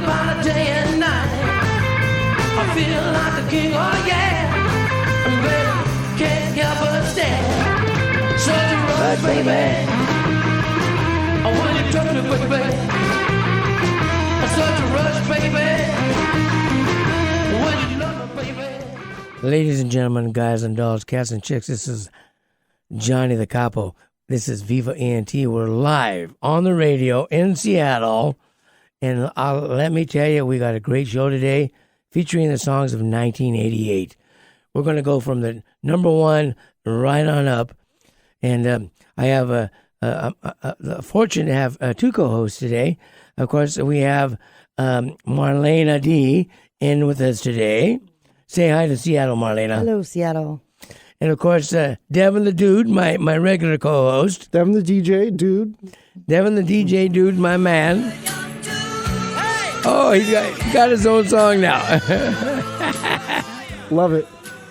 about it day and night. I feel like a king, oh yeah. And baby, can't help but stare. Such a rush, baby. Oh, when you touch me, baby. Such a rush, baby. When you love me, baby. Ladies and gentlemen, guys and dolls, cats and chicks, this is Johnny the Capo. This is Viva ENT. We're live on the radio in Seattle. And let me tell you, we got a great show today featuring the songs of 1988. We're going to go from the number one right on up. And I have the fortune to have two co-hosts today. Of course, we have Marlena D in with us today. Say hi to Seattle, Marlena. Hello, Seattle. And, of course, Devin the Dude, my regular co-host. Devin the DJ Dude. Devin the DJ Dude, my man. Oh, he got his own song now. Love it.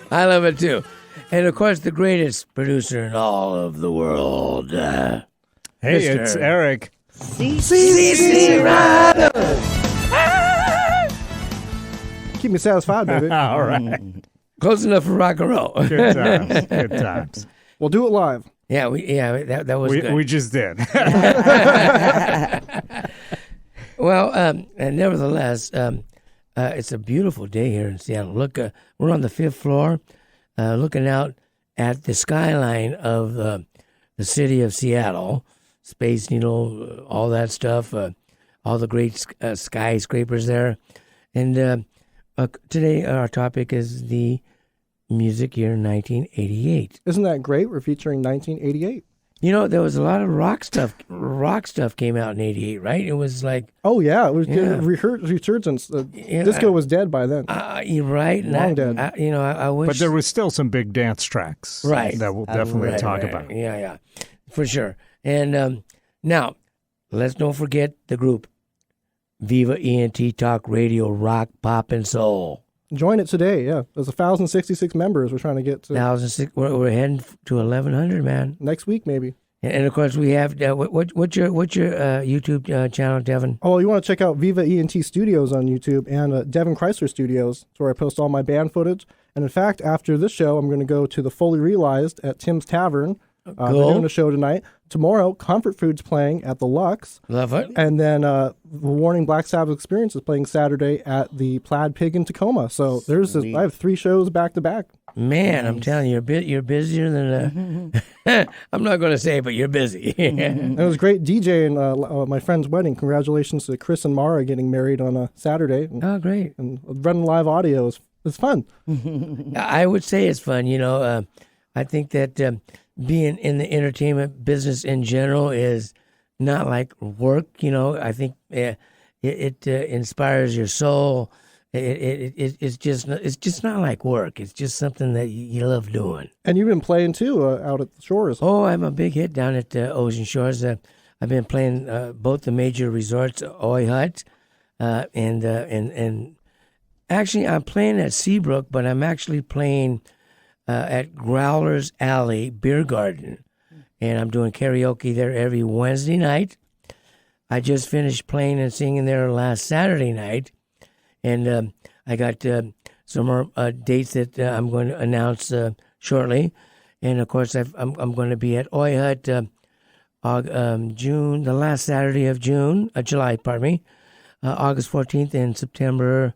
I love it, too. And, of course, the greatest producer in all of the world. Hey, Mr. it's Eric. CC Rider. Keep me satisfied, baby. All right. Close enough for rock and roll. Good times. Good times. We'll do it live. Yeah, that was good. We just did. Well, and nevertheless, it's a beautiful day here in Seattle. Look, we're on the 5th floor, looking out at the skyline of the city of Seattle, Space Needle, all that stuff, all the great skyscrapers there. And today our topic is the music year 1988. Isn't that great? We're featuring 1988. You know, there was a lot of rock stuff. Rock stuff came out in '88, right? It was like, Oh, yeah. It was Yeah. resurgence. Yeah, Disco was dead by then. you're right. And Long dead. I wish. But there was still some big dance tracks. Right. That we'll definitely Right, talk right, about. Yeah, for sure. And now, let's don't forget the group, Viva ENT Talk Radio, Rock, Pop, and Soul. Join it today, yeah. There's 1,066 members we're trying to get to 1,006. We're heading to 1,100, man. next week, maybe. And of course, we have what's your YouTube channel, Devin? Oh, you want to check out Viva ENT Studios on YouTube and Devin Creisler Studios. It's where I post all my band footage. And in fact, after this show, I'm going to go to the Fully Realized at Tim's Tavern. They're doing a show tonight. Tomorrow, Comfort Food's playing at the Lux. Love it. And then the Warning Black Sabbath Experience is playing Saturday at the Plaid Pig in Tacoma. So I have 3 shows back to back. Man, I'm telling you, you're busier than I'm not going to say, but you're busy. And it was great DJing my friend's wedding. Congratulations to Chris and Mara getting married on a Saturday. And, Oh, great. and running live audio is fun. I would say it's fun. You know, I think that being in the entertainment business in general is not like work. You know, I think it inspires your soul. It's just not like work. It's just something that you love doing. And you've been playing too out at the shores. Oh, I'm a big hit down at Ocean Shores. I've been playing both the major resorts, Oi Hut, and actually I'm playing at Seabrook, but I'm actually playing at Growler's Alley Beer Garden, and I'm doing karaoke there every Wednesday night. I just finished playing and singing there last Saturday night, and I got some more dates that I'm going to announce shortly. And of course, I'm going to be at Oi Hut June, the last Saturday of July, August 14th, and September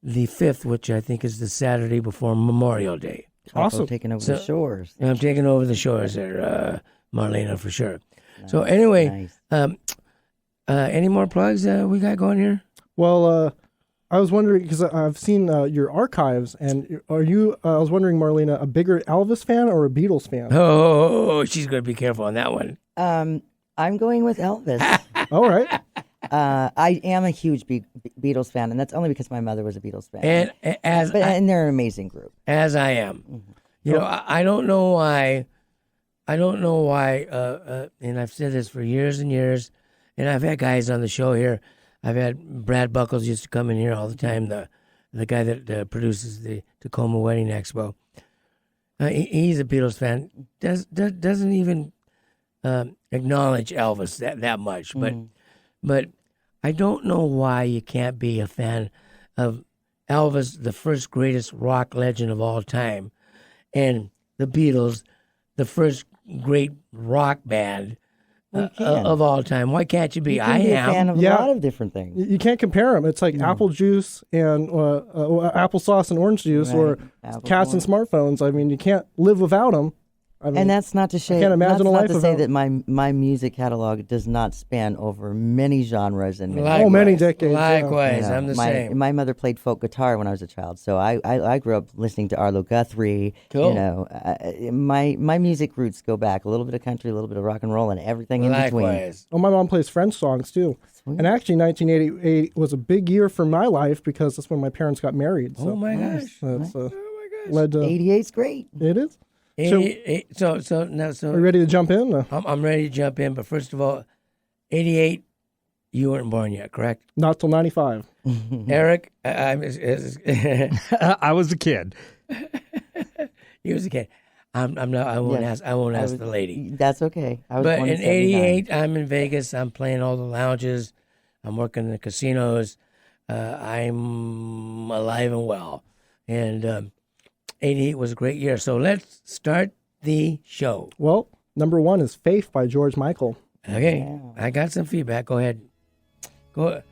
the 5th, which I think is the Saturday before Memorial Day. Awesome. Taking over the shores. And I'm taking over the shores there, Marlena, for sure. Nice, so anyway, nice. Any more plugs we got going here? Well, I was wondering, because I've seen your archives, and are you, I was wondering, Marlena, a bigger Elvis fan or a Beatles fan? Oh, she's going to be careful on that one. I'm going with Elvis. All right. I am a huge Beatles fan, and that's only because my mother was a Beatles fan. And they're an amazing group. As I am. Mm-hmm. You know, I don't know why. And I've said this for years and years, and I've had guys on the show here. I've had Brad Buckles used to come in here all the time, the guy that produces the Tacoma Wedding Expo. He's a Beatles fan. Doesn't even acknowledge Elvis that much, but I don't know why you can't be a fan of Elvis, the first greatest rock legend of all time, and the Beatles, the first great rock band of all time. Why can't you be? You can be a fan of a lot of different things. You can't compare them. It's like apple juice and applesauce and orange juice, or cats and smartphones. I mean, you can't live without them. I mean, and that's not to say, I can't imagine a life to say without. that my music catalog does not span over many genres and many decades. Likewise, You know, I'm the same. My mother played folk guitar when I was a child, so I grew up listening to Arlo Guthrie. Cool. You know, my music roots go back a little bit of country, a little bit of rock and roll, and everything in between. Likewise. Oh, my mom plays French songs too. Sweet. And actually, 1988 was a big year for my life because that's when my parents got married. So Oh my gosh. that's Oh my gosh. led to 88's great. it is. So Are you ready to jump in? I'm ready to jump in, but first of all, 88, you weren't born yet, correct? Not till 95. Eric, I was a kid. he was a kid. I'm not. I won't Yes. ask. I won't ask the lady. That's okay. I was But born in 79. '88, I'm in Vegas. I'm playing all the lounges. I'm working in the casinos. I'm alive and well. And 88 was a great year. So let's start the show. Well, number one is Faith by George Michael. Okay, Yeah. I got some feedback. Go ahead. Go.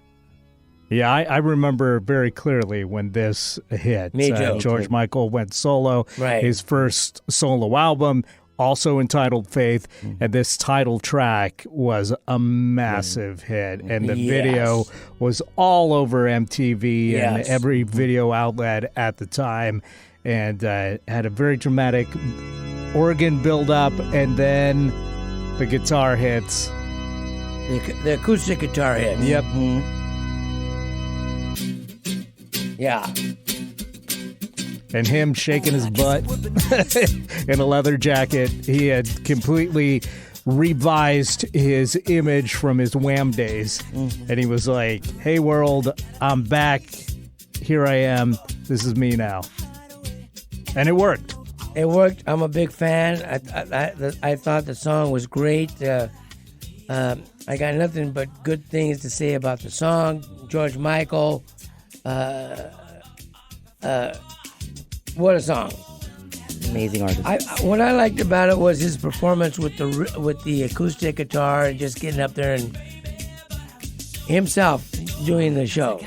Yeah, I remember very clearly when this hit. Me too. George Michael went solo. Right. His first solo album, also entitled Faith, and this title track was a massive hit. And the Yes. video was all over MTV and Yes. every video outlet at the time, and had a very dramatic organ build-up, and then the guitar hits. The acoustic guitar hit. Yep. Yeah. And him shaking his butt in a leather jacket. He had completely revised his image from his Wham days. And he was like, hey, world, I'm back. Here I am. This is me now. And it worked. It worked. I'm a big fan. I thought the song was great. I got nothing but good things to say about the song. George Michael. What a song! Amazing artist. What I liked about it was his performance with the acoustic guitar and just getting up there and himself doing the show.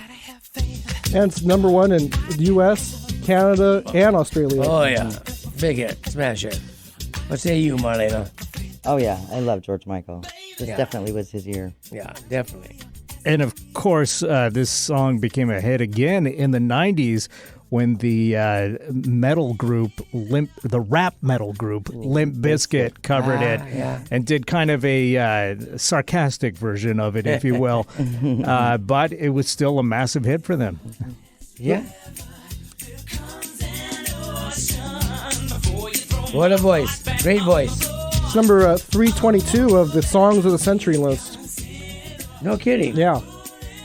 And it's number one in the U.S., Canada, and Australia. Oh yeah, big hit, smash hit. What say you, Marlena? Oh yeah, I love George Michael. This Yeah. definitely was his year. Yeah, definitely. And of course, this song became a hit again in the 90s when the metal group, the rap metal group, Limp Bizkit covered it yeah. and did kind of a sarcastic version of it, if you will. But it was still a massive hit for them. Yeah. What a voice. Great voice. It's number 322 of the Songs of the Century list. No kidding. Yeah,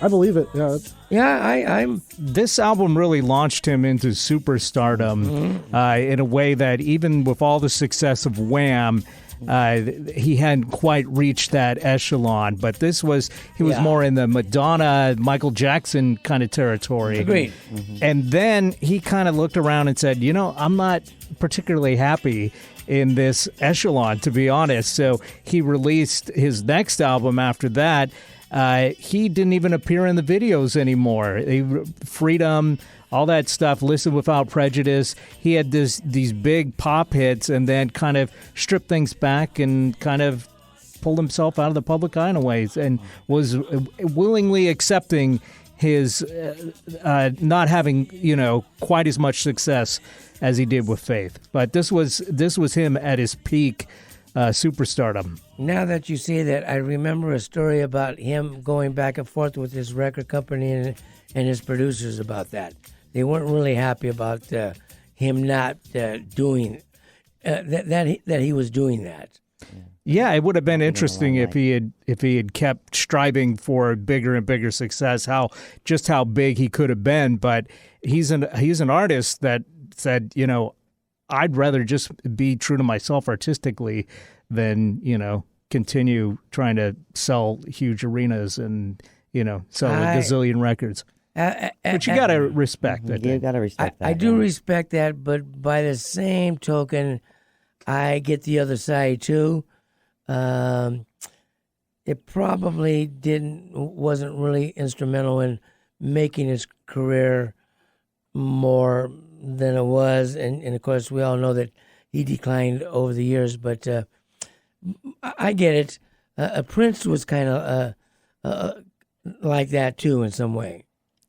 I believe it. Yeah, Yeah, I'm. This album really launched him into superstardom in a way that even with all the success of Wham, he hadn't quite reached that echelon. But he was Yeah. more in the Madonna, Michael Jackson kind of territory. Agreed. And then he kind of looked around and said, I'm not particularly happy in this echelon, to be honest. So he released his next album after that. He didn't even appear in the videos anymore. Freedom, all that stuff, Listen Without Prejudice. He had these big pop hits and then kind of stripped things back and kind of pulled himself out of the public eye in a way and was willingly accepting his not having, quite as much success as he did with Faith. But this was him at his peak superstardom. Now that you say that, I remember a story about him going back and forth with his record company and his producers about that. They weren't really happy about him not doing that he was doing that. Yeah, it would have been interesting if he had kept striving for bigger and bigger success. How big he could have been, but he's an artist that said, I'd rather just be true to myself artistically than continue trying to sell huge arenas and sell a gazillion records. But you got to respect that. You got to respect that. I do respect that, but by the same token, I get the other side too. It probably wasn't really instrumental in making his career more than it was, and of course we all know that he declined over the years. But I get it. Prince was kind of like that too in some way.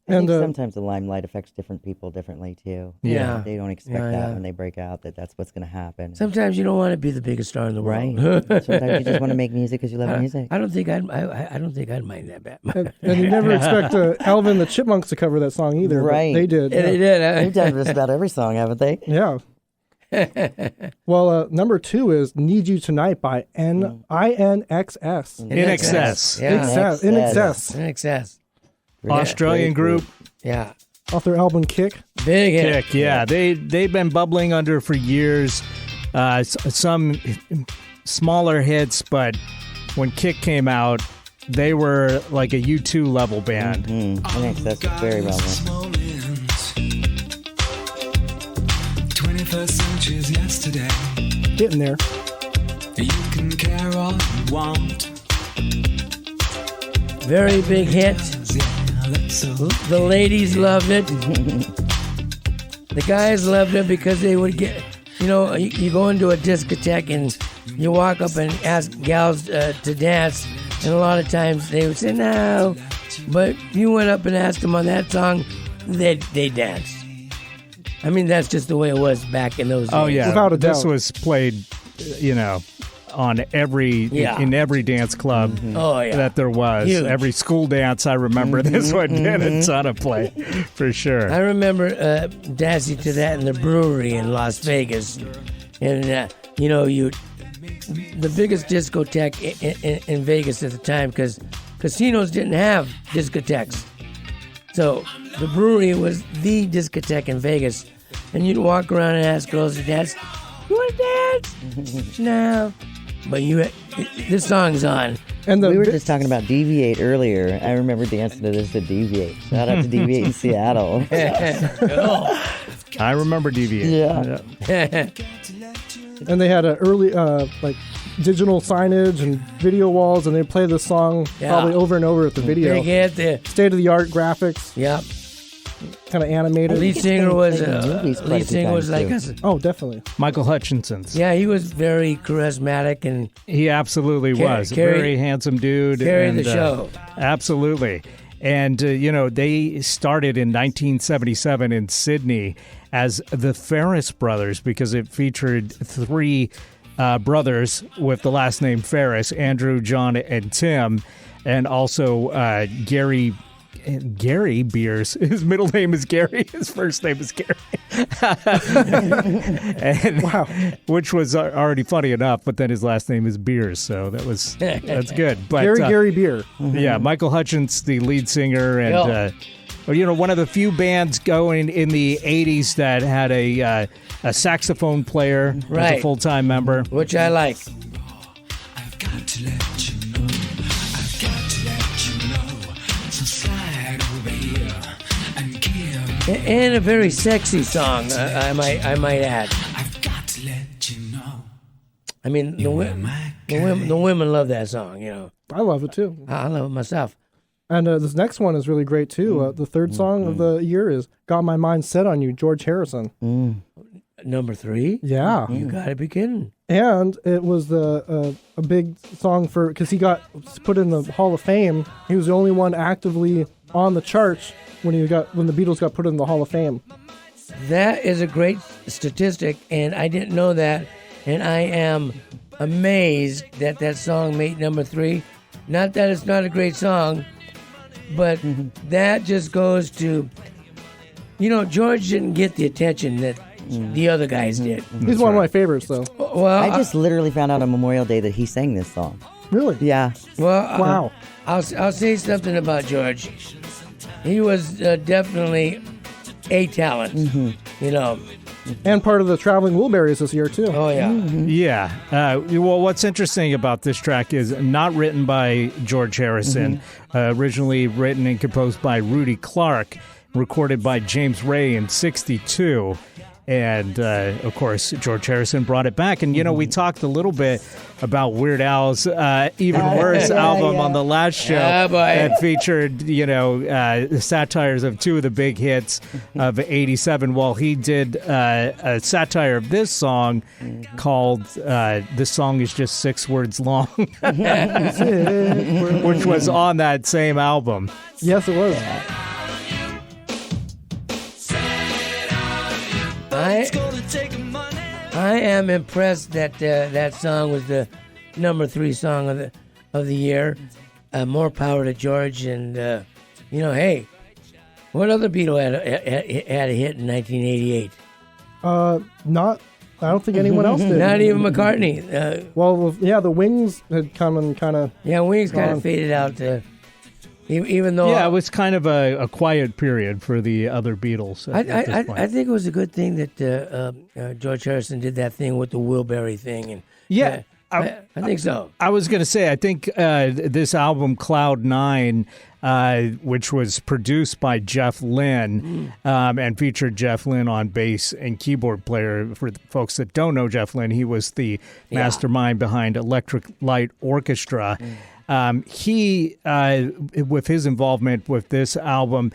I think sometimes the limelight affects different people differently too. Yeah. They don't expect that when they break out that's what's going to happen. Sometimes you don't want to be the biggest star in the world. Right. Sometimes you just want to make music because you love music. I don't think I'd mind that bad. And you never expect Alvin the Chipmunks to cover that song either. Right. But they did. Yeah, they did. They've done just about every song, haven't they? Yeah. Well, number 2 is "Need You Tonight" by INXS. In Excess. Yeah. In Excess. In Excess. Australian group. Yeah. Off their album Kick. Big hit. Kick, yeah. They've been bubbling under for years. Some smaller hits, but when Kick came out, they were like a U2 level band. INXS is very relevant. 21st century's yesterday. Getting there. You can care all you want. Very big hit. The ladies loved it. The guys loved it because they would get, you go into a discotheque and you walk up and ask gals to dance, and a lot of times they would say no, but if you went up and asked them on that song, they danced. I mean, that's just the way it was back in those days. Oh yeah, without a doubt. This was played, on in every dance club that there was. Huge. Every school dance, I remember this one did a ton of play, for sure. I remember dancing to that in the brewery in Las Vegas, and the biggest discotheque in Vegas at the time, because casinos didn't have discotheques, so the brewery was the discotheque in Vegas, and you'd walk around and ask girls to dance. You want to dance? No. But this song's on. And we were just talking about Deviate earlier. I remember dancing to this at Deviate. Shout out to Deviate in Seattle. I remember Deviate. Yeah. And they had an early digital signage and video walls, and they play this song probably over and over at the video. Big hit there. State-of-the-art graphics. Yep. Kind of animated. Lead singer was like us. Oh, definitely. Michael Hutchinson's. Yeah, he was very charismatic and He absolutely was. A very handsome dude. Carried the show. Absolutely. And, they started in 1977 in Sydney as the Ferris Brothers because it featured 3 brothers with the last name Ferris, Andrew, John, and Tim, and also Gary Beers. His middle name is Gary. His first name is Gary. Wow. Which was already funny enough, but then his last name is Beers, so that's good. But Gary Beer. Yeah, Michael Hutchins, the lead singer, and one of the few bands going in the 80s that had a saxophone player as a full-time member. Which I like. I've got to let you know. I've got to let you know. So slide over here and give. And a very sexy song, I might add. I've got to let you know. I mean, the women love that song, I love it too. I love it myself. And this next one is really great too. The third song of the year is "Got My Mind Set on You," George Harrison. Number 3? Yeah. You gotta be kidding. And it was a big song because he got put in the Hall of Fame. He was the only one actively on the charts when the Beatles got put in the Hall of Fame. That is a great statistic, and I didn't know that. And I am amazed that song made number 3. Not that it's not a great song, but that just goes to, George didn't get the attention that the other guys did. He's one of my favorites, though. Well, I just literally found out on Memorial Day that he sang this song. Really? Yeah. Well, wow. I'll say something about George. He was definitely a talent. And part of the Traveling Wilburys this year, too. Oh, yeah. Yeah. Well, what's interesting about this track is not written by George Harrison, originally written and composed by Rudy Clark, recorded by James Ray in '62. And, of course, George Harrison brought it back. And, we talked a little bit about Weird Al's Even Worse album on the last show that featured, satires of two of the big hits of '87. Well, he did a satire of this song called This Song Is Just 6 Words Long, which was on that same album. Yes, it was. I am impressed that that song was the number 3 song of the year. More power to George, and hey, what other Beatle had a hit in 1988? I don't think anyone else did. Not even McCartney. The Wings had come and kind of. Yeah, Wings kind of faded out. Even though it was kind of a quiet period for the other Beatles. I think it was a good thing that George Harrison did that thing with the Wilbury thing, and I think so. I was going to say, I think this album Cloud 9, which was produced by Jeff Lynne and featured Jeff Lynne on bass and keyboard player. For folks that don't know Jeff Lynne, he was the mastermind behind Electric Light Orchestra. He, with his involvement with this album,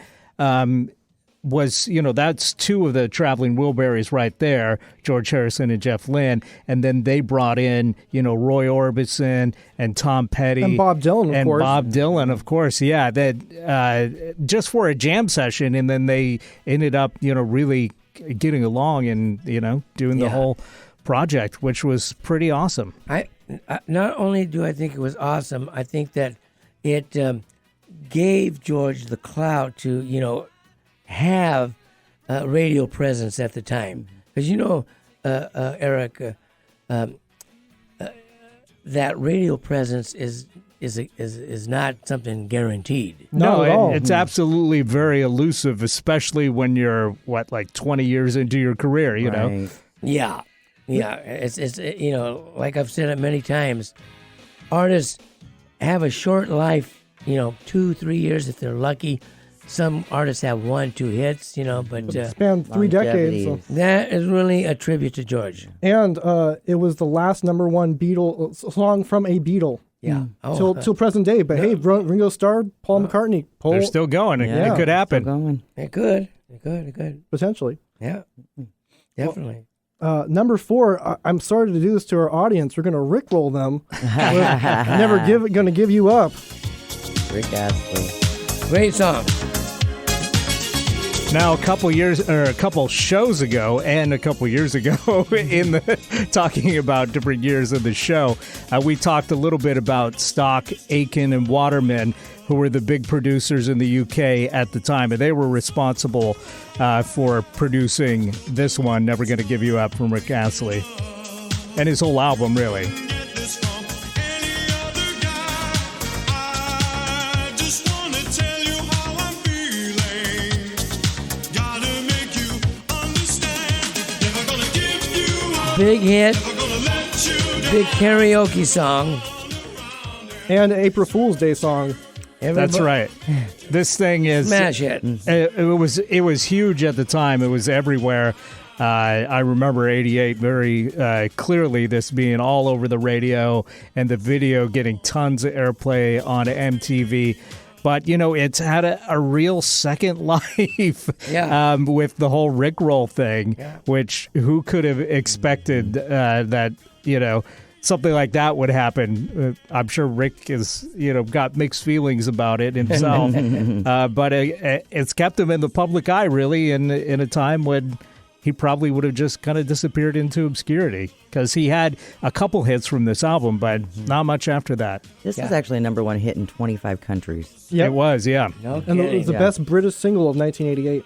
was, that's two of the Traveling Wilburys right there, George Harrison and Jeff Lynne. And then they brought in, Roy Orbison and Tom Petty. And Bob Dylan, of course. Bob Dylan, of course, yeah. That just for a jam session. And then they ended up, really getting along and, doing the whole project, which was pretty awesome. Not only do I think it was awesome, I think that it gave George the clout to, have radio presence at the time. Because, Eric, that radio presence is not something guaranteed. No, it's absolutely very elusive, especially when you're, 20 years into your career, you know? Yeah. Yeah, it's like I've said it many times, artists have a short life, 2-3 years if they're lucky. Some artists have 1-2 hits, but span 3 decades. So. That is really a tribute to George. And it was the last number 1 Beatle song from a Beatle. Yeah. Till present day. But hey, Ringo Starr, Paul McCartney. They're still going. It could happen. It could. Potentially. Yeah. Definitely. Number 4, I'm sorry to do this to our audience. We're going to rickroll them. Never going to give you up. Rick Astley. Great song. Now, a couple shows ago, and a couple years ago, talking about different years of the show, we talked a little bit about Stock, Aitken, and Waterman, who were the big producers in the UK at the time, and they were responsible for producing this one, Never Gonna Give You Up, from Rick Astley, and his whole album, really. Big hit, big karaoke song. And April Fool's Day song. That's right. This thing is smash hit. It was huge at the time. It was everywhere. I remember '88 very clearly. This being all over the radio and the video getting tons of airplay on MTV. But, it's had a real second life with the whole Rickroll thing, which who could have expected that, something like that would happen. I'm sure Rick is, got mixed feelings about it himself. But it's kept him in the public eye, really, in a time when he probably would have just kind of disappeared into obscurity, because he had a couple hits from this album, but not much after that. This was actually a number 1 hit in 25 countries. Yep. It was, yeah. No and kidding. it was the best British single of 1988.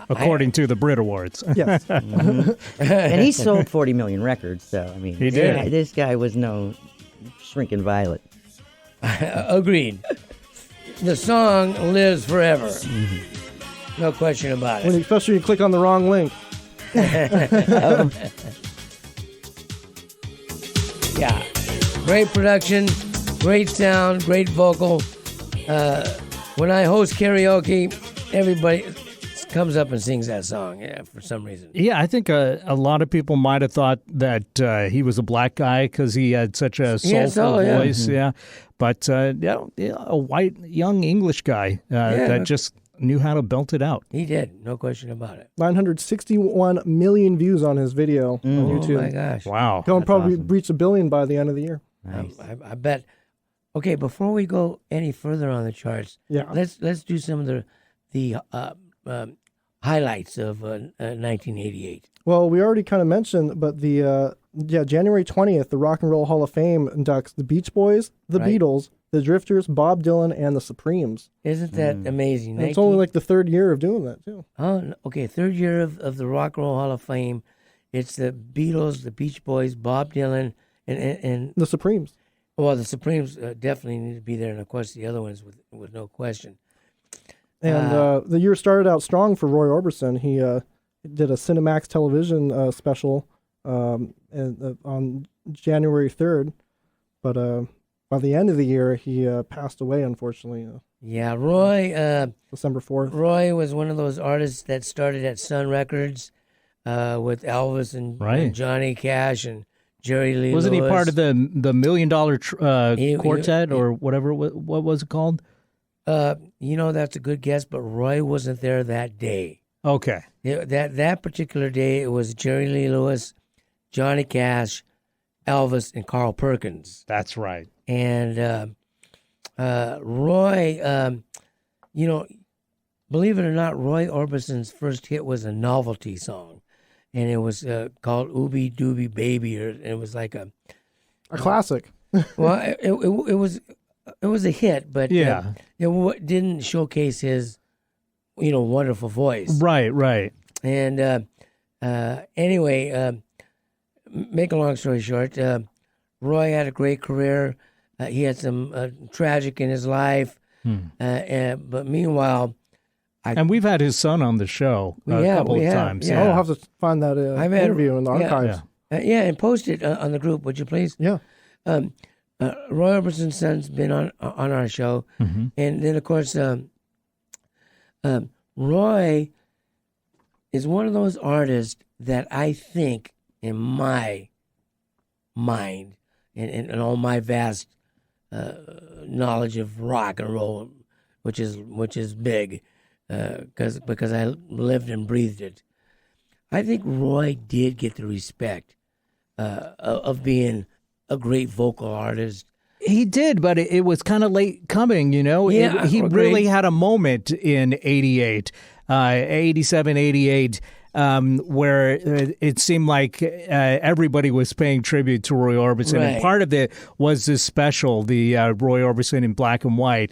According to the Brit Awards. Yes. And he sold 40 million records, so, I mean, he did. This guy was no shrinking violet. Agreed. The song lives forever. No question about it. Especially when you click on the wrong link. Yeah, great production, great sound, great vocal. When I host karaoke, everybody comes up and sings that song. Yeah, for some reason. Yeah, I think a lot of people might have thought that he was a black guy because he had such a soulful voice. Mm-hmm. Yeah, but a white young English guy that just knew how to belt it out. He did, no question about it. 961 million views on his video on YouTube. Oh my gosh! Wow, He'll probably reach 1 billion by the end of the year. Nice. I bet. Okay, before we go any further on the charts, let's do some of the highlights of 1988. Well, we already kind of mentioned, but the January 20th, the Rock and Roll Hall of Fame inducts the Beach Boys, the Beatles, the Drifters, Bob Dylan, and the Supremes. Isn't that amazing? And it's only like the third year of doing that, too. Oh, okay, third year of the Rock and Roll Hall of Fame. It's the Beatles, the Beach Boys, Bob Dylan, and The Supremes. well, the Supremes definitely need to be there, and of course the other ones with no question. And the year started out strong for Roy Orbison. He did a Cinemax television special on January 3rd, but by the end of the year, he passed away, unfortunately. Yeah, Roy. December 4th. Roy was one of those artists that started at Sun Records with Elvis and Johnny Cash and Jerry Lee Wasn't Lewis. he part of the $1 Million Quartet or whatever? What was it called? That's a good guess, but Roy wasn't there that day. Okay. That particular day, it was Jerry Lee Lewis, Johnny Cash, Elvis, and Carl Perkins. That's right. And Roy, believe it or not, Roy Orbison's first hit was a novelty song, and it was called "Ooby Dooby Baby," and it was like a classic. Well, it was a hit, but it didn't showcase his, wonderful voice. Right. And anyway, make a long story short, Roy had a great career. He had some tragic in his life, but meanwhile, and we've had his son on the show a couple of times. Yeah. I'll have to find that interview in the archives. And post it on the group, would you please? Yeah. Roy Orbison's son's been on our show, and then of course, Roy is one of those artists that I think, in my mind, and all my vast knowledge of rock and roll, which is big, because I lived and breathed it. I think Roy did get the respect of being a great vocal artist. He did, but it was kind of late coming, Yeah, he agreed. really had a moment in 88, 87, 88, where it seemed like everybody was paying tribute to Roy Orbison. Right. And part of it was this special, the Roy Orbison in black and white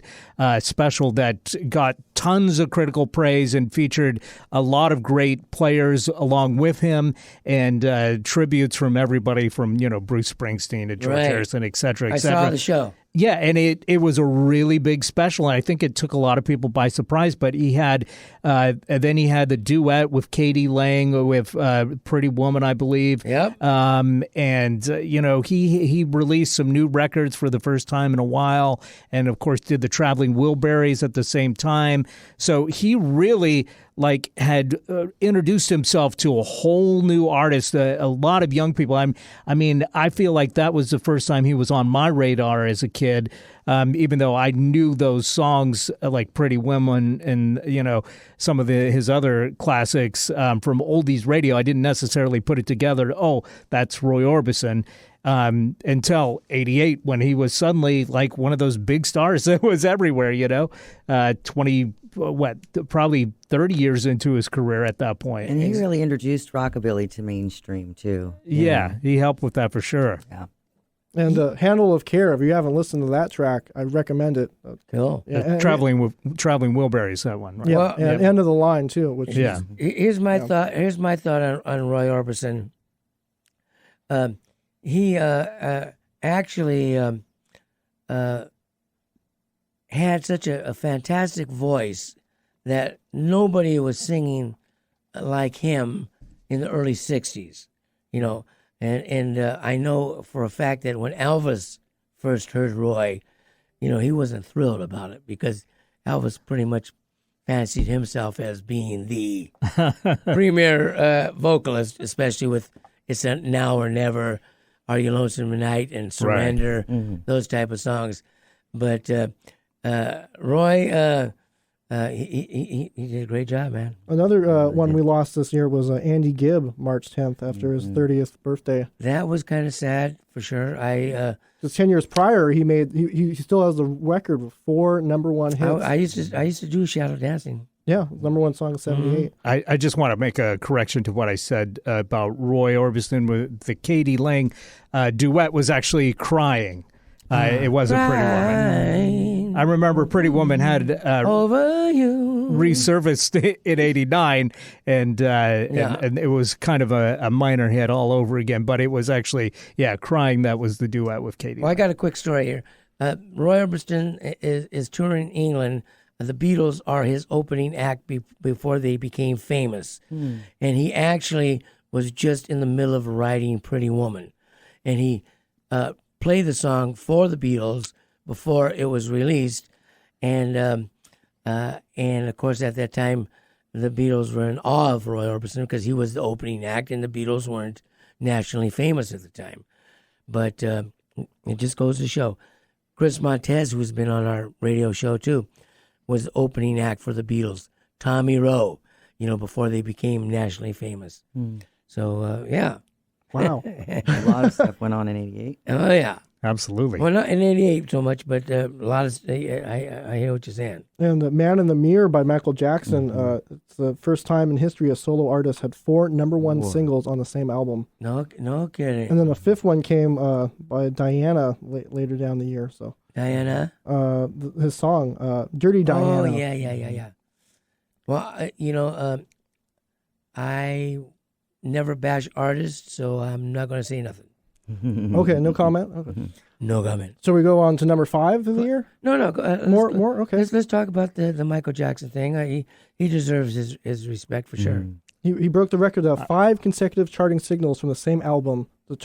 special that got tons of critical praise and featured a lot of great players along with him, and tributes from everybody from, Bruce Springsteen to George Harrison, et cetera, et cetera. I saw the show. Yeah, and it was a really big special, and I think it took a lot of people by surprise. But he had, and then he had the duet with Katie Lang with "Pretty Woman," I believe. Yep. And he released some new records for the first time in a while, and of course did the Traveling Wilburys at the same time. So he really had introduced himself to a whole new artist, a lot of young people. I feel like that was the first time he was on my radar as a kid, even though I knew those songs like Pretty Woman and, some of his other classics from oldies radio. I didn't necessarily put it together. Oh, that's Roy Orbison. Until 88, when he was suddenly like one of those big stars that was everywhere, probably 30 years into his career at that point. And he really introduced rockabilly to mainstream, too. Yeah, he helped with that for sure. Yeah. And Handle of Care, if you haven't listened to that track, I recommend it. Cool. Traveling Wilburys, that one, right? Yeah, Well, and End of the Line, too. Which Yeah. Here's my thought. Here's my thought on Roy Orbison. He actually had such a fantastic voice that nobody was singing like him in the early 60s, you know. And I know for a fact that when Elvis first heard Roy, you know, he wasn't thrilled about it because Elvis pretty much fancied himself as being the premier vocalist, especially with It's a Now or Never, Are You Lonesome Tonight, and Surrender, those type of songs. But Roy, he did a great job, man. Another one we lost this year was Andy Gibb, March 10th, after his 30th birthday. That was kind of sad, for sure. Just 10 years prior, he still has the record with 4 number one hits. I used to do shadow dancing. Yeah, number one song of 78. I just want to make a correction to what I said about Roy Orbison with the Katie Lang duet was actually Crying. It wasn't Pretty Woman. I remember Pretty Woman had Over You resurfaced in '89, and it was kind of a minor hit all over again. But it was actually, Crying, that was the duet with Katie. Well, I got a quick story here. Roy Orbison is touring England. The Beatles are his opening act before they became famous. And he actually was just in the middle of writing Pretty Woman. And he played the song for the Beatles before it was released. And of course, at that time, the Beatles were in awe of Roy Orbison because he was the opening act and the Beatles weren't nationally famous at the time. But it just goes to show. Chris Montez, who's been on our radio show too, was the opening act for the Beatles. Tommy Rowe, you know, before they became nationally famous. So, yeah. Wow. A lot of stuff went on in 88. Oh, yeah. Absolutely. Well, not in 88 so much, but a lot of, I hear what you're saying. And Man in the Mirror by Michael Jackson, it's the first time in history a solo artist had 4 number one singles on the same album. No kidding. And then a 5th one came by Diana later down the year. So Diana? his song, Dirty Diana. Oh, yeah. Well, I never bash artists, so I'm not going to say nothing. Okay, no comment? Okay. No comment. So we go on to number 5 of the year? No. More? Okay. Let's talk about the Michael Jackson thing. He deserves his respect for sure. He broke the record of 5 consecutive charting signals from the same album, the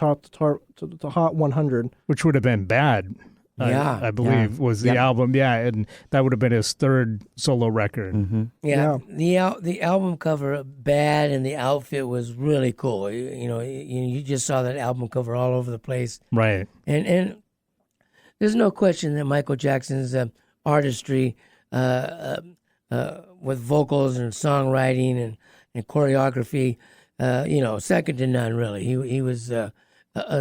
Hot 100. Which would have been bad. I believe was the album. Yeah, and that would have been his 3rd solo record. Yeah. The album cover bad, and the outfit was really cool. You just saw that album cover all over the place. Right. And there's no question that Michael Jackson's artistry with vocals and songwriting and choreography, second to none. Really, he was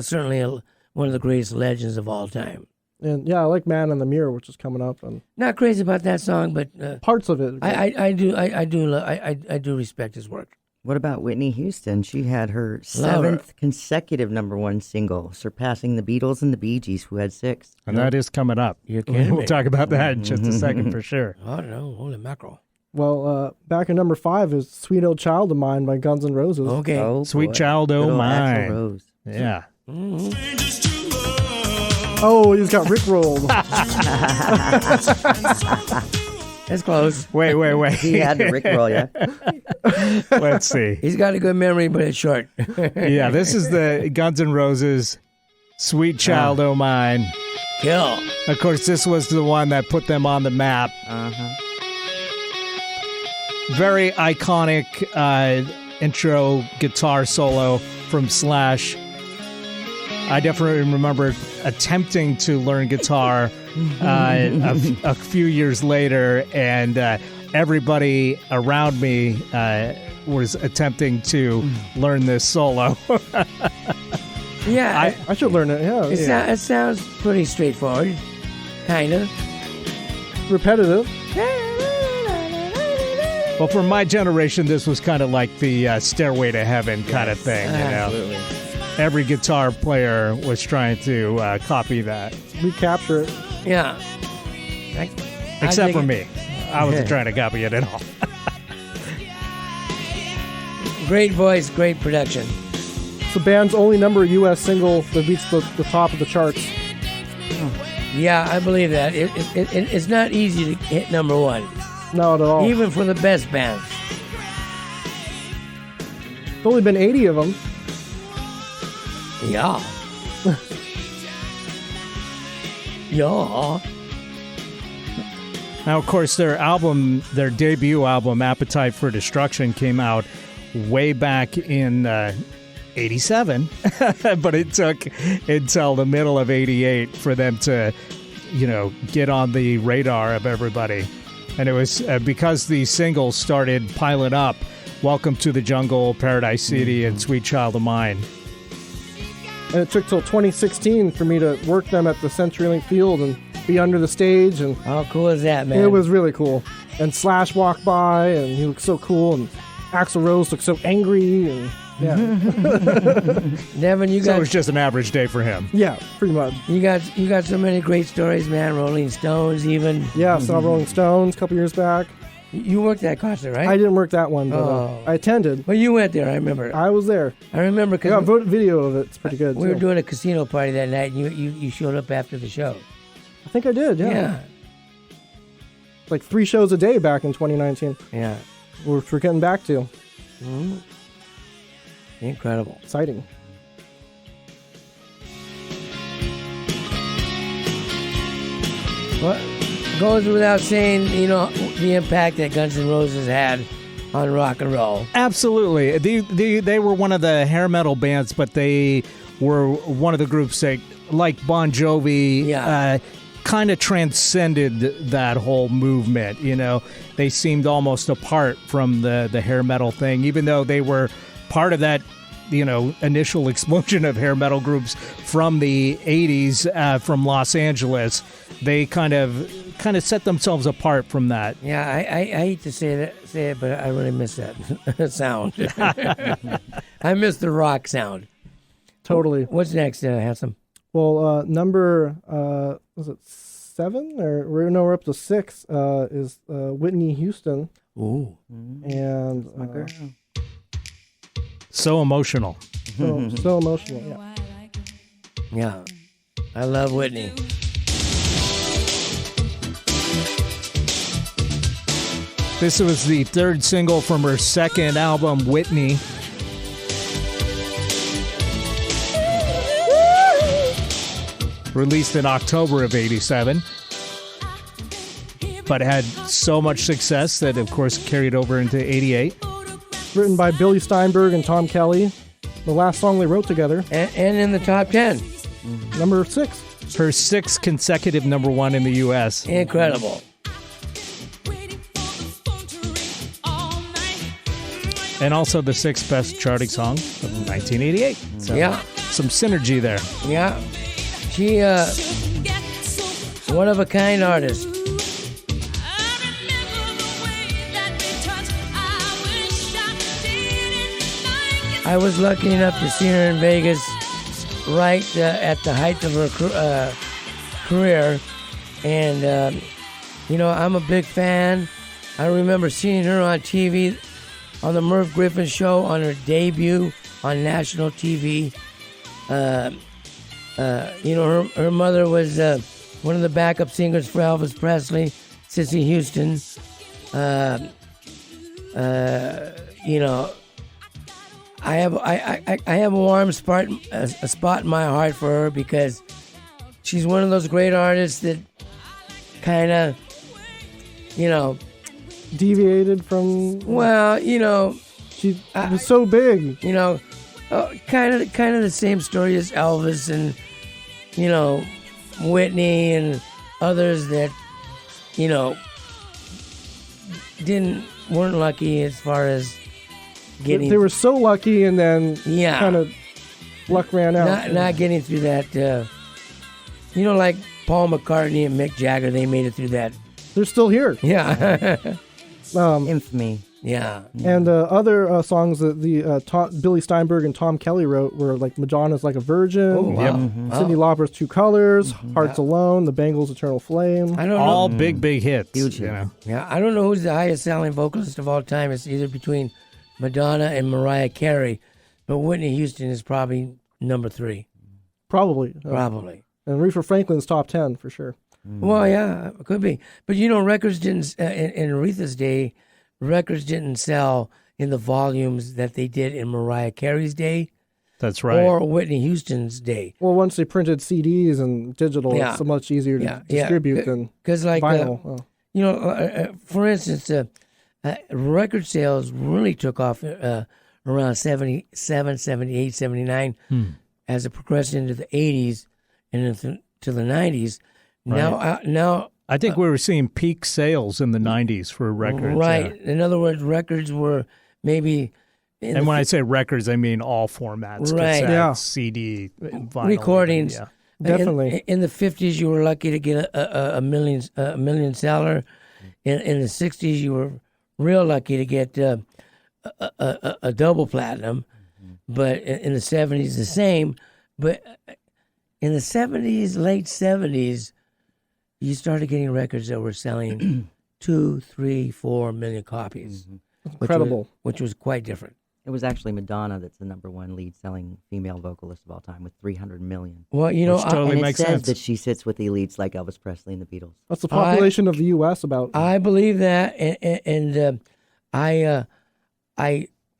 certainly one of the greatest legends of all time. And I like Man in the Mirror, which is coming up. And not crazy about that song, but parts of it. I do respect his work. What about Whitney Houston? She had her 7th consecutive number one single, surpassing the Beatles and the Bee Gees, who had 6. And that is coming up. You're kidding We'll me. talk about that in just a second for sure. I don't know. Holy mackerel. Well, back at number 5 is Sweet Old Child of Mine by Guns N' Roses. Okay. Oh, Sweet boy. Child Good O' old Mine. Axl Rose. Yeah. Oh, he's got Rickrolled. That's close. Wait. He had the Rickroll, yeah. Let's see. He's got a good memory, but it's short. Yeah, this is the Guns N' Roses Sweet Child O' Mine. Kill. Of course, this was the one that put them on the map. Very iconic intro guitar solo from Slash. I definitely remember attempting to learn guitar a few years later, and everybody around me was attempting to learn this solo. Yeah. I should learn it, yeah. It sounds pretty straightforward. Kind of. Repetitive. Well, for my generation, this was kind of like the Stairway to Heaven kind of thing. Absolutely. Every guitar player was trying to copy that. Recapture it. Yeah. Except for me. I wasn't trying to copy it at all. Great voice, great production. It's the band's only number U.S. single that reached the top of the charts. Yeah, I believe that. It's not easy to hit number 1. Not at all. Even for the best bands. There's only been 80 of them. Yeah. Yeah. Now, of course, their debut album, Appetite for Destruction, came out way back in 87, but it took until the middle of 88 for them to, get on the radar of everybody. And it was because these singles started piling up, Welcome to the Jungle, Paradise City, and Sweet Child of Mine. And it took till 2016 for me to work them at the CenturyLink Field and be under the stage. And how cool is that, man? It was really cool. And Slash walked by, and he looked so cool. And Axl Rose looked so angry. And yeah, Devin, so it was just an average day for him. Yeah, pretty much. You got so many great stories, man. Rolling Stones, even. Yeah, saw Rolling Stones a couple years back. You worked that concert, right? I didn't work that one, but I attended. Well, you went there, I remember. I was there. I remember because I got video of it. It's pretty good. We were doing a casino party that night, and you showed up after the show. I think I did, yeah. Like 3 shows a day back in 2019. Yeah. We're getting back to. Mm-hmm. Incredible. Exciting. Well, goes without saying, the impact that Guns N' Roses had on rock and roll. Absolutely. They were one of the hair metal bands, but they were one of the groups that, like Bon Jovi, kind of transcended that whole movement. They seemed almost apart from the hair metal thing, even though they were part of that initial explosion of hair metal groups from the 80s from Los Angeles. They kind of set themselves apart from that. Yeah, I hate to say it, but I really miss that sound. I miss the rock sound. Totally. What's next, Handsome? Well, number was it 7 or we're up to 6 is Whitney Houston. Ooh, and my girl. So emotional. So emotional. Yeah. Yeah, I love Whitney. This was the 3rd single from her 2nd album, Whitney. Released in October of 87. But had so much success that, of course, carried over into 88. Written by Billy Steinberg and Tom Kelly. The last song they wrote together. And in the top 10. Number 6. Her 6th consecutive number 1 in the U.S. Incredible. And also the 6th best charting song of 1988. So yeah. Some synergy there. Yeah. She, one of a kind artist. I was lucky enough to see her in Vegas right at the height of her career. And, I'm a big fan. I remember seeing her on TV, on the Merv Griffin show, on her debut on national TV. Her mother was one of the backup singers for Elvis Presley, Sissy Houston. I have a warm spot in my heart for her because she's one of those great artists that kind of, deviated from. Well, she was so big. Kind of the same story as Elvis and Whitney and others that weren't lucky as far as getting. They were so lucky, and then kind of luck ran out. Not getting through that. Like Paul McCartney and Mick Jagger, they made it through that. They're still here. Yeah. Infamy. Yeah. And other songs that Billy Steinberg and Tom Kelly wrote were like Madonna's Like a Virgin, Oh, wow. Mm-hmm. Cyndi Lauper's Two Colors, Hearts Alone, The Bangles' Eternal Flame. I don't know. All big hits. Huge. Yeah, I don't know who's the highest selling vocalist of all time. It's either between Madonna and Mariah Carey, but Whitney Houston is probably number 3. Probably. Probably. And Aretha Franklin's top 10 for sure. Well, yeah, it could be. But records didn't, in Aretha's day, records didn't sell in the volumes that they did in Mariah Carey's day. That's right. Or Whitney Houston's day. Well, once they printed CDs and digital, Yeah. it's much easier to distribute than Because like vinyl. for instance, record sales really took off around 77, 78, 79 as it progressed into the 80s and into the 90s. Right. Now I think we were seeing peak sales in the 90s for records. Right. In other words, records were maybe... And when I say records, I mean all formats. Right. Cassette, CD, vinyl. Recordings. Yeah. Definitely. In the 50s, you were lucky to get a million seller. In the 60s, you were real lucky to get a double platinum. But in the 70s, the same. But in the 70s, late 70s, you started getting records that were selling 2, 3, 4 million copies. Incredible. Which was quite different. It was actually Madonna that's the number one lead-selling female vocalist of all time with 300 million. Well, you know, Which totally And it makes says sense. that she sits with the elites like Elvis Presley and the Beatles. That's the population of the U.S. about. I believe that, and I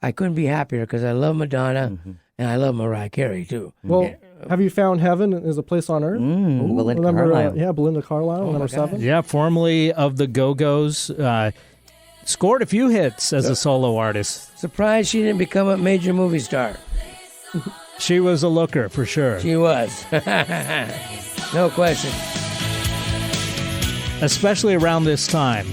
couldn't be happier because I love Madonna and I love Mariah Carey too. Well, have you found Heaven is a Place on Earth? Belinda Remember, Carlisle. Belinda Carlisle, number 7. Yeah, formerly of the Go-Go's. Scored a few hits as a solo artist. Surprised she didn't become a major movie star. She was a looker, for sure. She was. No question. Especially around this time.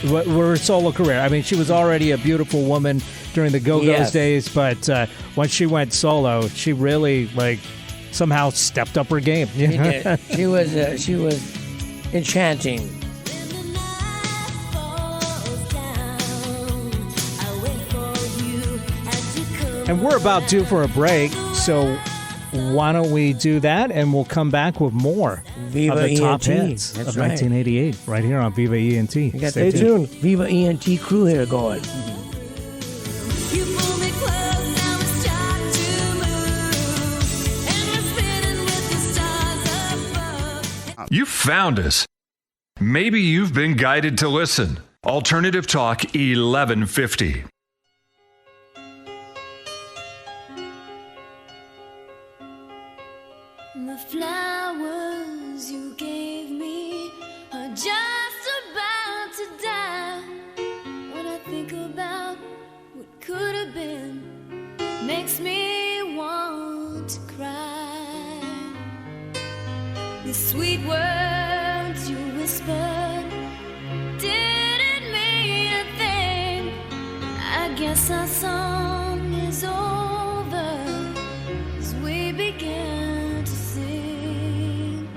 Her solo career. I mean, she was already a beautiful woman during the Go-Go's Yes. days, but once she went solo, she really, somehow stepped up her game. She did. She was enchanting. And we're about due for a break, so why don't we do that, and we'll come back with more Viva of the top ENT. hits That's of right. 1988, right here on Viva ENT. You got Stay the tuned. Viva ENT crew here going. You pull me close, now it's time to move. And we're spinning with the stars above. You found us. Maybe you've been guided to listen. Alternative Talk 1150. The flowers you gave me are just about to die. When I think about what could have been, makes me want to cry. The sweet words you whispered didn't mean a thing. I guess our song is over as we begin to sing.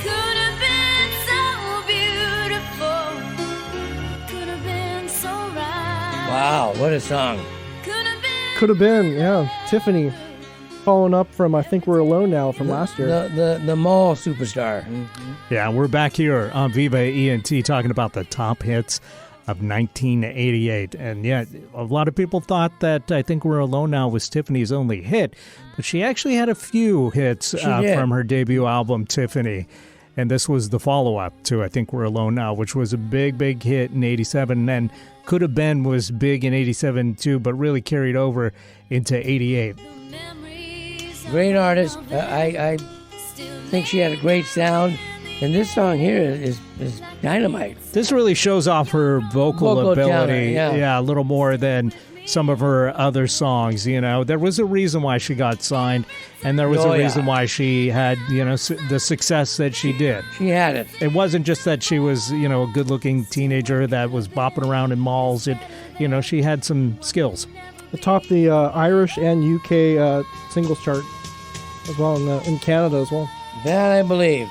Could have been so beautiful. Could have been so right. Wow, what a song. Could have been, yeah. Tiffany, following up from I Think We're Alone Now from last year. The mall superstar. Yeah, we're back here on Viva ENT talking about the top hits of 1988. And yeah, a lot of people thought that I Think We're Alone Now was Tiffany's only hit, but she actually had a few hits did. from her debut album, Tiffany. And this was the follow-up to I Think We're Alone Now, which was a big, big hit in 87. And Could Have Been was big in 87 too, but really carried over into 88. Great artist. I think she had a great sound. And this song here is dynamite. This really shows off her vocal ability. talent, yeah. A little more than some of her other songs. You know, there was a reason why she got signed, and there was a reason why she had, the success that she did. She had it. It wasn't just that she was, a good-looking teenager that was bopping around in malls. She had some skills. It topped the Irish and UK singles chart as well, in Canada as well. That I believe.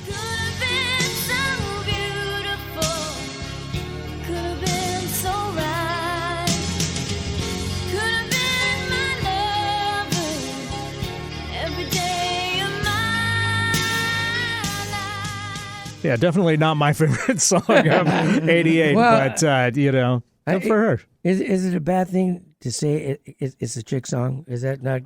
Could have been so beautiful. Could have been so right. Could have been my lover every day of my life. Yeah, definitely not my favorite song of 88, Well, but, good for her. Is it a bad thing to say it's a chick song? Is that not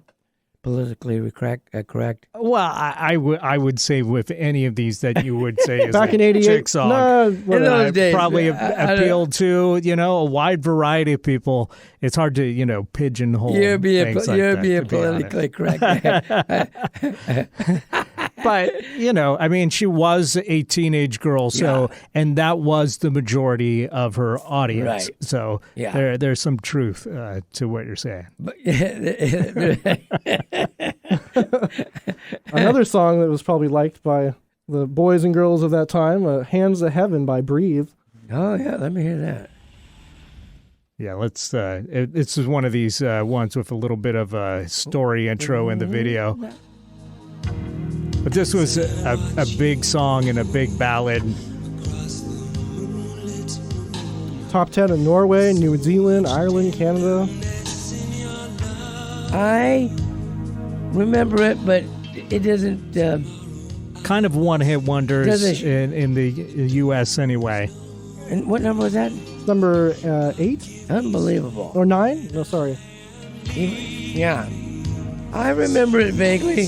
politically correct. Well, I would say with any of these that you would say is Back a in '88, chick song. In those days, probably I appealed to a wide variety of people. It's hard to pigeonhole. You're being things like that, being to be honest. politically correct. But I mean, she was a teenage girl, and that was the majority of her audience. Right. So there's some truth to what you're saying. But Another song that was probably liked by the boys and girls of that time, "Hands to Heaven" by Breathe. oh yeah, let me hear that. Yeah, let's. This is one of these ones with a little bit of a story intro in the video. But this was a big song and a big ballad. Top 10 in Norway, New Zealand, Ireland, Canada. I remember it, but it doesn't. Kind of one-hit wonders Does it- in the U.S. anyway. And what number was that? Number 8 Unbelievable. or 9? No, sorry. Yeah, I remember it vaguely.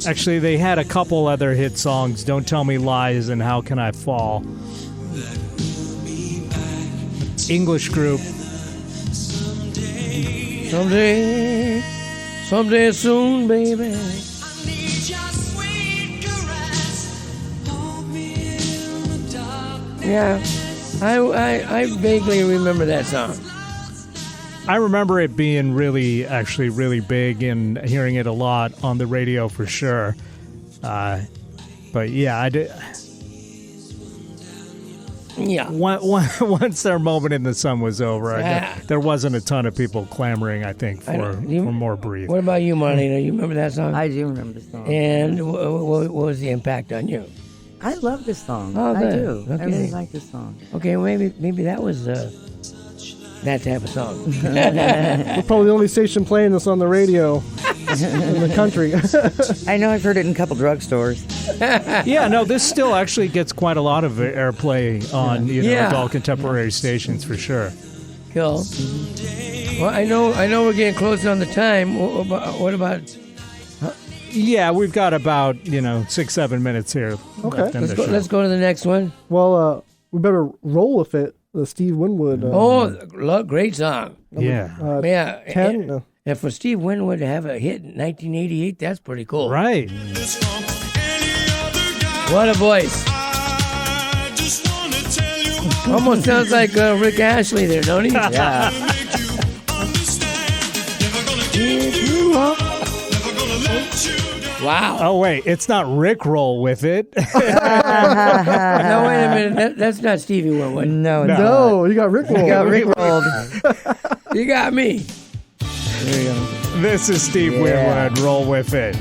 Actually, they had a couple other hit songs, Don't Tell Me Lies and How Can I Fall. English group. Someday soon, baby. Yeah, I vaguely remember that song. I remember it being really big and hearing it a lot on the radio for sure. But yeah, I did. Yeah. Once their moment in the sun was over, Ah. there wasn't a ton of people clamoring, I think, for more Breathe. What about you, Marlena? You remember that song? I do remember the song. And what was the impact on you? I love this song. Oh, I good. do. I Okay. really like this song. Okay, maybe that was that type of song. We're probably the only station playing this on the radio in the country. I know I've heard it in a couple drugstores. Yeah, no, this still actually gets quite a lot of airplay on Yeah. adult contemporary stations for sure. Cool. Well, I know we're getting close on the time. What about? Yeah, we've got about 6-7 minutes here. Okay. left in the show. Let's go to the next one. Well, we better roll with it. The Steve Winwood. Great song. Yeah, Yeah. 10. And for Steve Winwood to have a hit in 1988, that's pretty cool. right. What a voice. Almost sounds like Rick Ashley there, don't he? Yeah. Wow. Oh wait, it's not Rickroll with it. No, wait a minute. That's not Stevie Winwood. No, No, you got Rick rolled. You got Rick rolled. You got me. There you go. This is Steve Yeah. Winwood. Roll with it.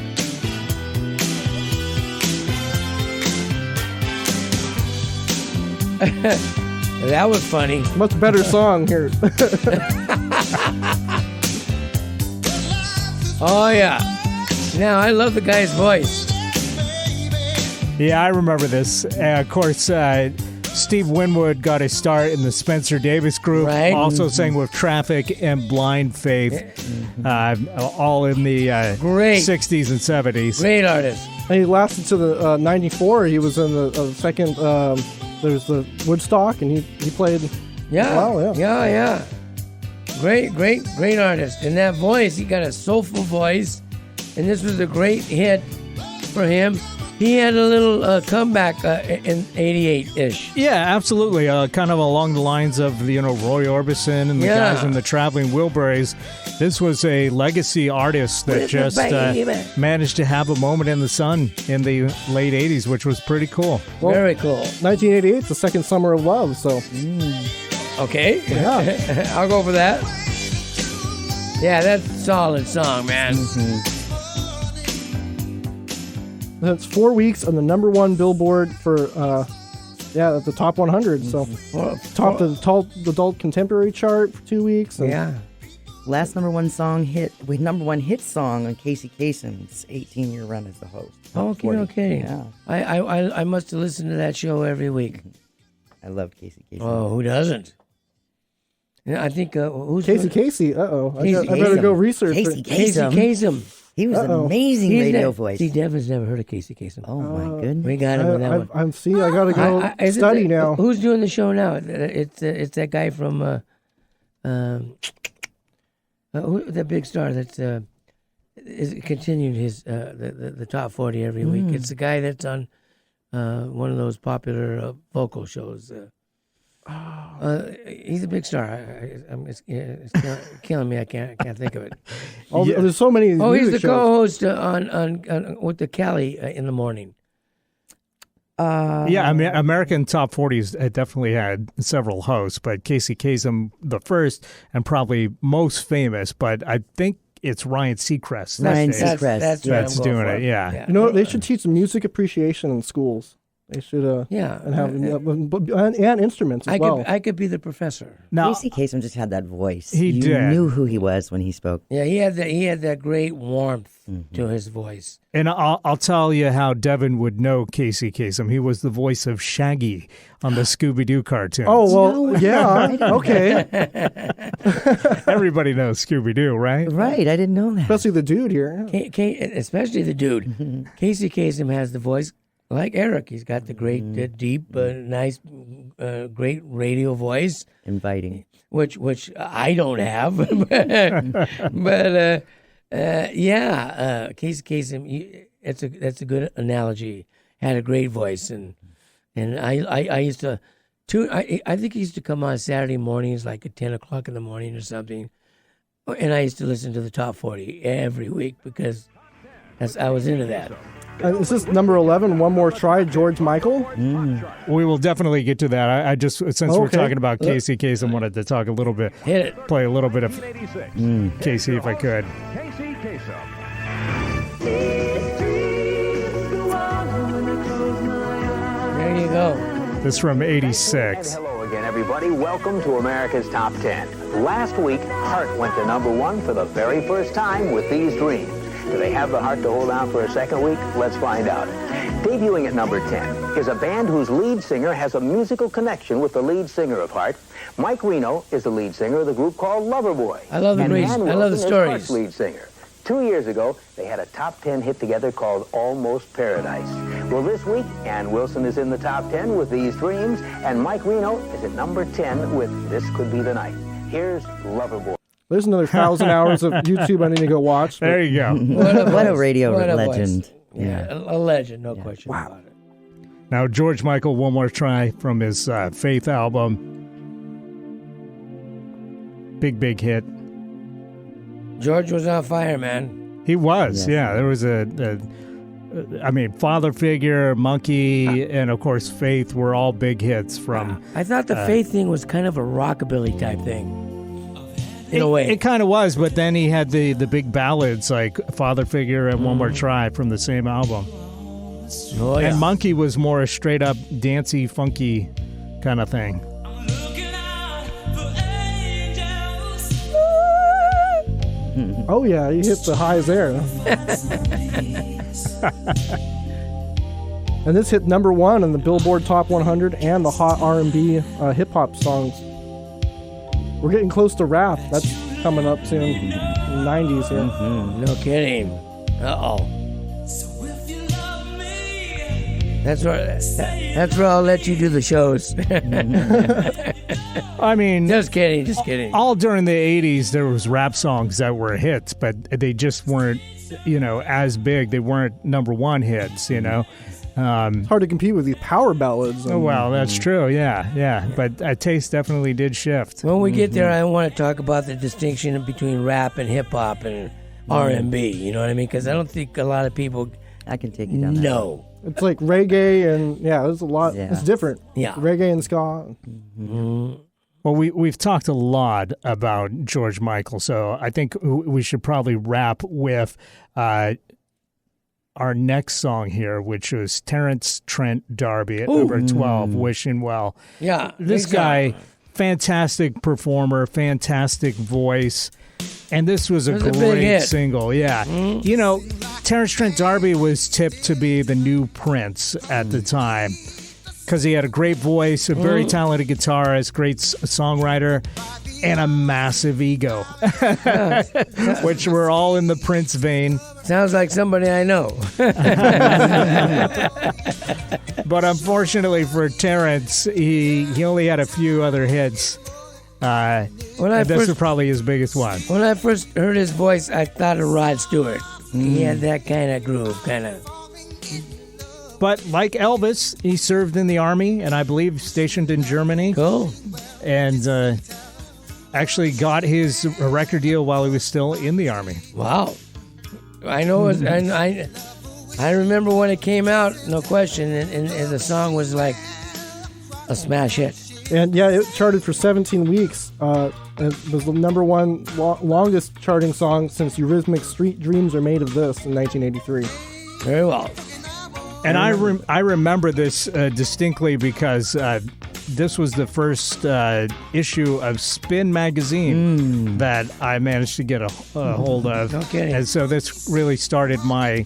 That was funny. Much better song here. Oh, yeah. Now, I love the guy's voice. Yeah, I remember this. Of course, Steve Winwood got a start in the Spencer Davis Group. Right. Also sang with Traffic and Blind Faith, all in the Great. 60s and 70s. Great artist. And he lasted to the 94. He was in the second, there's the Woodstock, and he played. Yeah. Wow, Yeah. Great artist. And that voice, he got a soulful voice. And this was a great hit for him. He had a little comeback in 88-ish. Yeah, absolutely. Kind of along the lines of Roy Orbison and the guys in the Traveling Wilburys. This was a legacy artist that With just the baby. managed to have a moment in the sun in the late 80s, which was pretty cool. Well, Very cool. 1988, the second summer of love. So Okay. Yeah. I'll go for that. Yeah, that's a solid song, man. that's 4 weeks on the number one Billboard for the top 100. So topped the adult contemporary chart for 2 weeks. And Yeah. Last number one hit song on Casey Kasem's 18-year run as the host. Top 40. Okay. Yeah, I must have listened to that show every week. I loved Casey Kasem. Oh, who doesn't? Yeah, I think who's Casey. Uh-oh. I Casey better go research Casey it. Casey Kasem. He was an amazing He's radio ne- voice. See, Devin's never heard of Casey Kasem. Oh my goodness. We got him with that one. I'm seeing. I gotta go Is it study the- now. Who's doing the show now? It's that guy from the big star that's is continued his the top 40 every week. It's the guy that's on one of those popular vocal shows. He's a big star. It's killing me. I can't think of it. There's so many. Oh, he's the music shows. co-host on with the Cali in the morning. Yeah, I mean, American Top 40s definitely had several hosts, but Casey Kasem, the first and probably most famous, but I think it's Ryan Seacrest. Ryan these days. Seacrest. That's what That's I'm going doing for. it, yeah. You know what? They should teach music appreciation in schools. They should. Yeah. And have and instruments as well. I could be the professor. Now, Casey Kasem just had that voice. He you did. knew who he was when he spoke. Yeah, he had that great warmth to his voice. and I'll tell you how Devin would know Casey Kasem. He was the voice of Shaggy on the Scooby-Doo cartoons. Oh well, yeah. Okay. Everybody knows Scooby-Doo, right? Right, I didn't know that. Especially the dude here. Especially the dude. Casey Kasem has the voice like Eric. He's got the great, deep, nice, great radio voice, Inviting. which I don't have. but Casey Kasem, that's a good analogy. Had a great voice, and I used to I think he used to come on Saturday mornings, like at 10 o'clock in the morning or something, and I used to listen to the top 40 every week because I was into that. This is number 11. One more try, George Michael. We will definitely get to that. I just, since we're Okay. talking about Casey Kasem, wanted to talk a little bit, Hit it. play a little bit of Casey if I could. Casey Kasem. There you go. This is from 86. Hello again, everybody. Welcome to America's Top 10. Last week, Heart went to number 1 for the very first time with These Dreams. Do they have the heart to hold out for a second week? Let's find out. Debuting at number 10 is a band whose lead singer has a musical connection with the lead singer of Heart. Mike Reno is the lead singer of the group called Loverboy. I love the And reason- Ann I love the Wilson is stories. Heart's lead singer. 2 years ago, they had a top 10 hit together called Almost Paradise. Well, this week, Ann Wilson is in the top 10 with These Dreams, and Mike Reno is at number 10 with This Could Be the Night. Here's Loverboy. There's another 1,000 hours of YouTube I need to go watch. There you go. What a radio What a voice. legend. Yeah, a legend, no question about it. Now, George Michael, one more try from his Faith album. Big hit. George was on fire, man. He was, Yes. yeah. There was Father Figure, Monkey, and of course Faith were all big hits from. I thought the Faith thing was kind of a rockabilly type thing. In a way. It kind of was, but then he had the big ballads like Father Figure and One More Try from the same album. Oh, yeah. And Monkey was more a straight up dancey, funky kind of thing. Oh yeah, you hit the highs there. And this hit number 1 in the Billboard Top 100 and the Hot R&B hip hop songs. We're getting close to rap. That's coming up soon. 90s here. No kidding. Uh-oh. That's where I'll let you do the shows. I mean, Just kidding. all during the 80s, there was rap songs that were hits, but they just weren't, as big. They weren't number 1 hits, It's hard to compete with these power ballads. and- Well, that's true, yeah. But taste definitely did shift. When we get there, I want to talk about the distinction between rap and hip-hop and R&B. You know what I mean? Because I don't think a lot of people I can take you down that. know. It's like reggae and there's a lot. Yeah. It's different. Yeah. Reggae and ska. Well, we've talked a lot about George Michael, so I think we should probably wrap with our next song here, which was Terrence Trent D'Arby at number 12, Wishing Well. Yeah. This big guy, time. fantastic performer, fantastic voice, and this was a It was a big great hit. single. Yeah. Terrence Trent D'Arby was tipped to be the new Prince at the time. because he had a great voice, a very talented guitarist, great songwriter, and a massive ego, which were all in the Prince vein. Sounds like somebody I know. But unfortunately for Terrence, he only had a few other hits. This was probably his biggest one. When I first heard his voice, I thought of Rod Stewart. He had that kind of groove, kind of. But like Elvis, he served in the Army, and I believe stationed in Germany. Cool. And actually got his record deal while he was still in the Army. Wow. I know. I remember when it came out, no question, and the song was like a smash hit. And yeah, it charted for 17 weeks. It was the number one longest charting song since Eurythmic's Street Dreams Are Made of This in 1983. Very well. And I remember this distinctly because this was the first issue of Spin magazine that I managed to get a hold of. Okay. And so this really started my,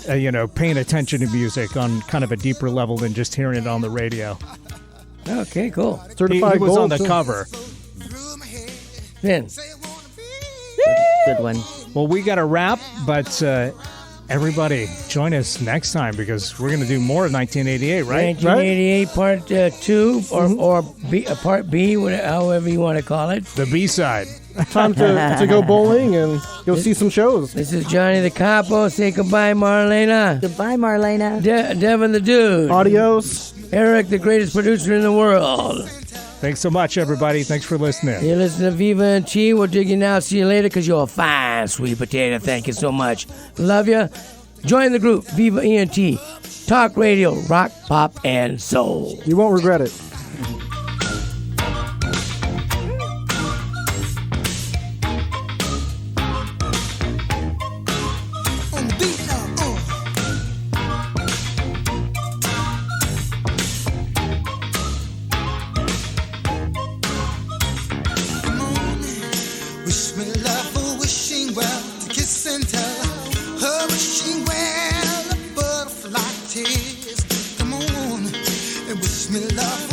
paying attention to music on kind of a deeper level than just hearing it on the radio. Okay, cool. Certified he was gold on the too. cover. Finn. Good one. Well, we got to wrap, but everybody join us next time because we're going to do more of 1988, right? 1988 Part 2 or B, Part B, however you want to call it. The B-side. Time to go bowling and go see some shows. This is Johnny the Capo. Say goodbye, Marlena. Goodbye, Marlena. Devin the Dude. Adios. Eric, the greatest producer in the world. Thanks so much, everybody. Thanks for listening. You listen to Viva ENT. We'll dig you now. See you later because you're a fine sweet potato. Thank you so much. Love you. Join the group, Viva ENT. Talk radio, rock, pop, and soul. You won't regret it. Wish me love, wishing well, to kiss and tell her wishing well, a butterfly tears. Come on, and wish me love.